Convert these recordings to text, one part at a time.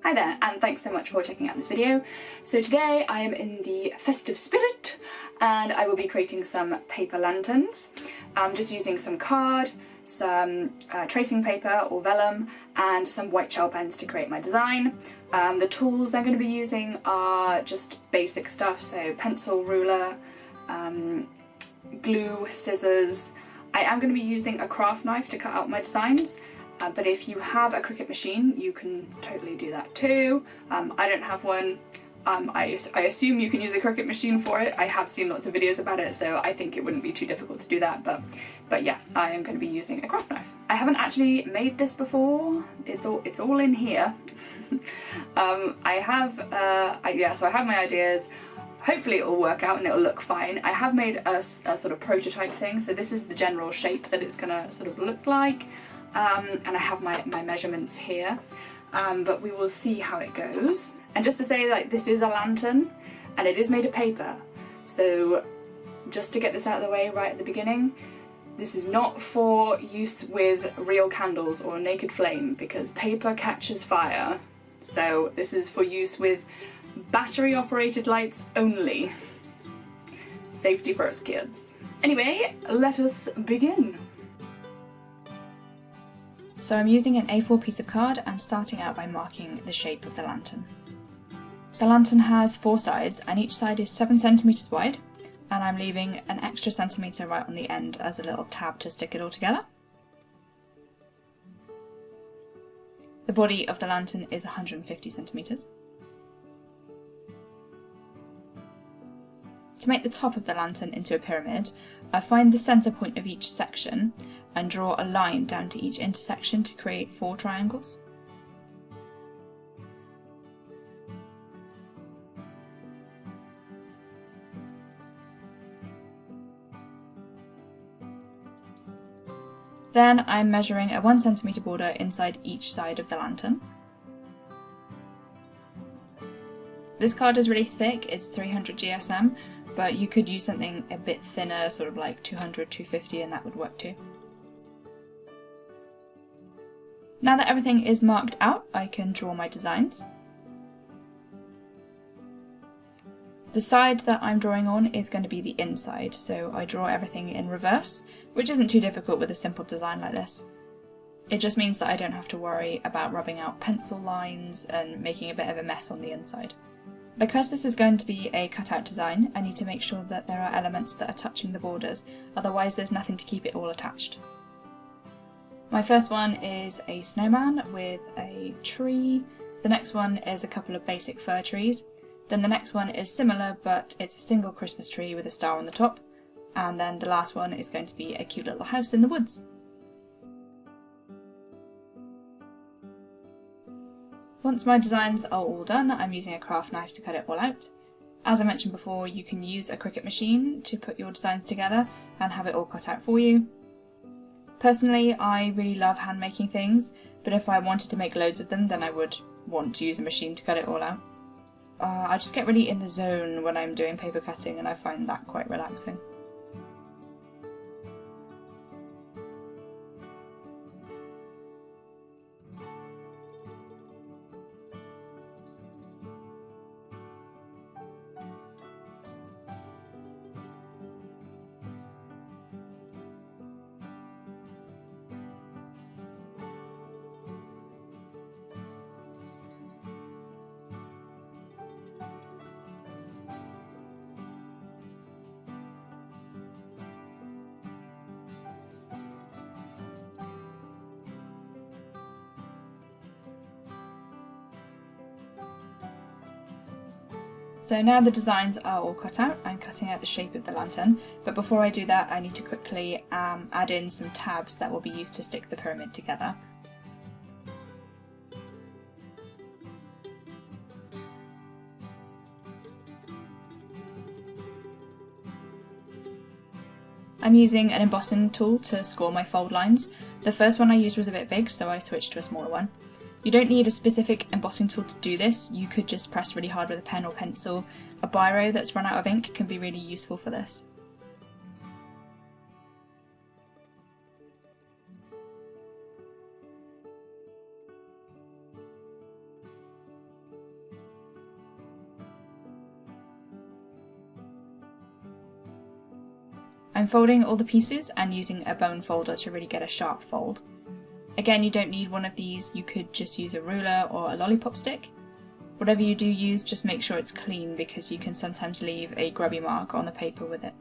Hi there, and thanks so much for checking out this video. So today I am in the festive spirit and I will be creating some paper lanterns. I'm just using some card, some tracing paper or vellum and some white gel pens to create my design. The tools I'm going to be using are just basic stuff, so pencil, ruler, glue, scissors. I am going to be using a craft knife to cut out my designs. But if you have a Cricut machine, you can totally do that too. I don't have one. I assume you can use a Cricut machine for it. I have seen lots of videos about it, so I think it wouldn't be too difficult to do that. But yeah, I am going to be using a craft knife. I haven't actually made this before. It's all in here. So I have my ideas. Hopefully it will work out and it'll look fine. I have made a sort of prototype thing, so this is the general shape that it's gonna sort of look like. And I have my measurements here, but we will see how it goes. And just to say, like, this is a lantern and it is made of paper, so just to get this out of the way right at the beginning, this is not for use with real candles or a naked flame because paper catches fire, so this is for use with battery operated lights only. Safety first, kids. Anyway, let us begin. So I'm using an A4 piece of card and starting out by marking the shape of the lantern. The lantern has 4 sides and each side is 7 centimetres wide, and I'm leaving an extra centimetre right on the end as a little tab to stick it all together. The body of the lantern is 150 centimetres. To make the top of the lantern into a pyramid, I find the centre point of each section and draw a line down to each intersection to create 4 triangles. Then I'm measuring a 1 centimetre border inside each side of the lantern. This card is really thick, it's 300 GSM, but you could use something a bit thinner, sort of like 200, 250, and that would work too. Now that everything is marked out, I can draw my designs. The side that I'm drawing on is going to be the inside, so I draw everything in reverse, which isn't too difficult with a simple design like this. It just means that I don't have to worry about rubbing out pencil lines and making a bit of a mess on the inside. Because this is going to be a cutout design, I need to make sure that there are elements that are touching the borders, otherwise there's nothing to keep it all attached. My first one is a snowman with a tree, the next one is a couple of basic fir trees, then the next one is similar but it's a single Christmas tree with a star on the top, and then the last one is going to be a cute little house in the woods. Once my designs are all done, I'm using a craft knife to cut it all out. As I mentioned before, you can use a Cricut machine to put your designs together and have it all cut out for you. Personally, I really love hand making things, but if I wanted to make loads of them, then I would want to use a machine to cut it all out. I just get really in the zone when I'm doing paper cutting and I find that quite relaxing. So now the designs are all cut out, I'm cutting out the shape of the lantern, but before I do that I need to quickly add in some tabs that will be used to stick the pyramid together. I'm using an embossing tool to score my fold lines. The first one I used was a bit big, so I switched to a smaller one. You don't need a specific embossing tool to do this, you could just press really hard with a pen or pencil. A biro that's run out of ink can be really useful for this. I'm folding all the pieces and using a bone folder to really get a sharp fold. Again, you don't need one of these, you could just use a ruler or a lollipop stick. Whatever you do use, just make sure it's clean because you can sometimes leave a grubby mark on the paper with it.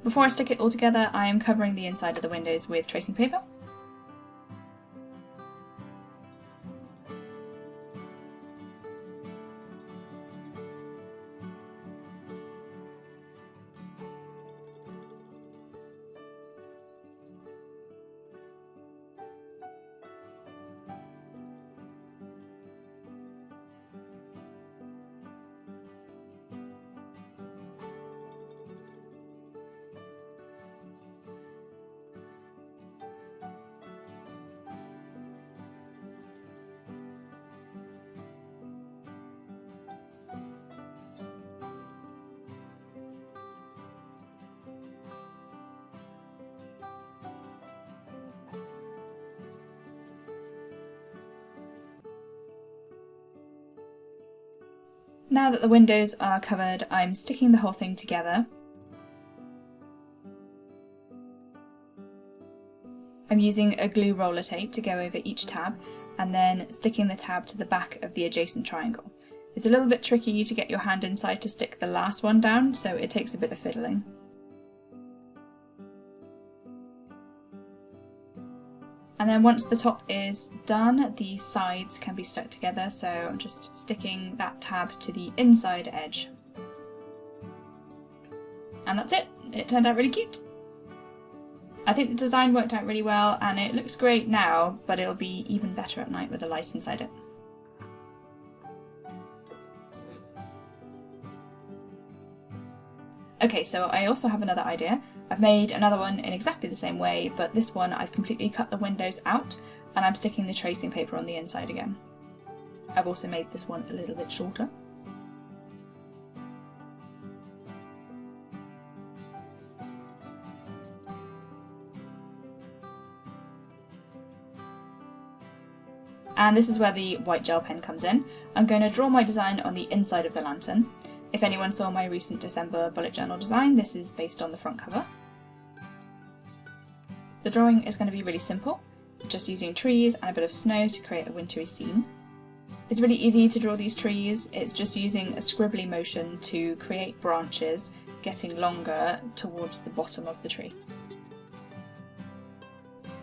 Before I stick it all together, I am covering the inside of the windows with tracing paper. Now that the windows are covered, I'm sticking the whole thing together. I'm using a glue roller tape to go over each tab and then sticking the tab to the back of the adjacent triangle. It's a little bit tricky to get your hand inside to stick the last one down, so it takes a bit of fiddling. And then once the top is done, the sides can be stuck together, so I'm just sticking that tab to the inside edge. And that's it! It turned out really cute! I think the design worked out really well and it looks great now, but it'll be even better at night with the light inside it. Okay, so I also have another idea. I've made another one in exactly the same way, but this one I've completely cut the windows out and I'm sticking the tracing paper on the inside again. I've also made this one a little bit shorter. And this is where the white gel pen comes in. I'm going to draw my design on the inside of the lantern. If anyone saw my recent December bullet journal design, this is based on the front cover. The drawing is going to be really simple, just using trees and a bit of snow to create a wintry scene. It's really easy to draw these trees, it's just using a scribbly motion to create branches getting longer towards the bottom of the tree.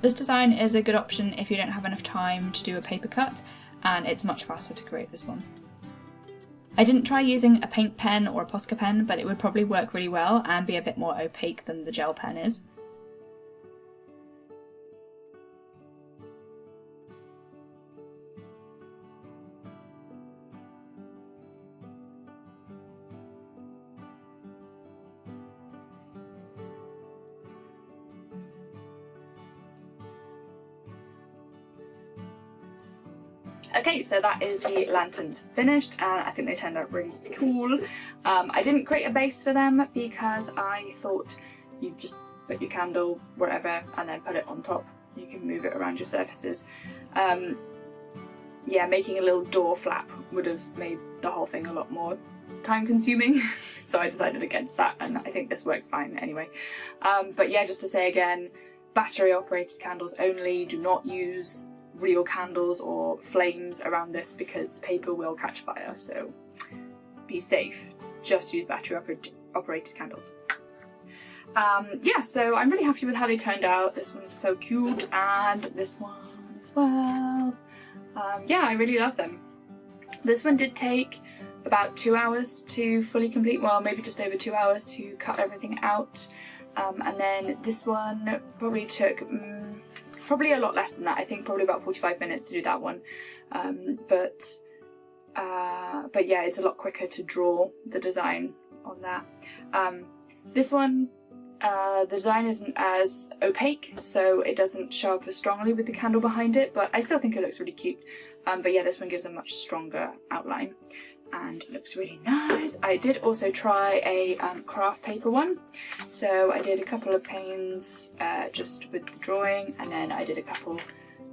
This design is a good option if you don't have enough time to do a paper cut, and it's much faster to create this one. I didn't try using a paint pen or a Posca pen, but it would probably work really well and be a bit more opaque than the gel pen is. Okay, so that is the lanterns finished and I think they turned out really cool. I didn't create a base for them because I thought you'd just put your candle wherever and then put it on top. You can move it around your surfaces. Yeah, making a little door flap would have made the whole thing a lot more time consuming, so I decided against that and I think this works fine anyway. But yeah, just to say again, battery operated candles only, do not use real candles or flames around this because paper will catch fire, so be safe, just use battery operated candles. Yeah, so I'm really happy with how they turned out. This one's so cute and this one as well. Yeah, I really love them. This one did take about 2 hours to fully complete, well maybe just over 2 hours to cut everything out, and then this one probably took probably a lot less than that. I think probably about 45 minutes to do that one. But yeah, it's a lot quicker to draw the design on that. This one, the design isn't as opaque, so it doesn't show up as strongly with the candle behind it, but I still think it looks really cute. But yeah, this one gives a much stronger outline and looks really nice. I did also try a craft paper one, so I did a couple of panes just with the drawing, and then I did a couple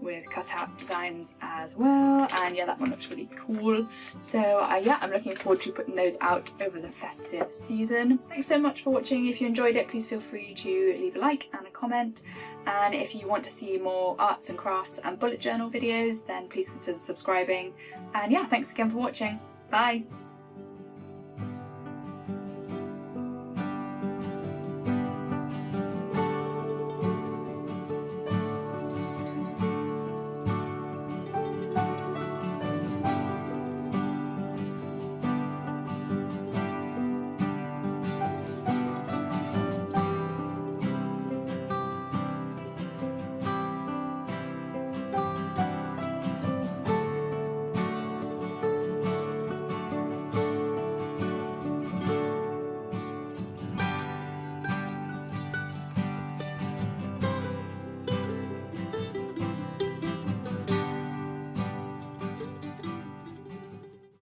with cutout designs as well, and yeah, that one looks really cool. So yeah, I'm looking forward to putting those out over the festive season. Thanks so much for watching. If you enjoyed it, please feel free to leave a like and a comment, and if you want to see more arts and crafts and bullet journal videos, then please consider subscribing. And yeah, thanks again for watching. Bye!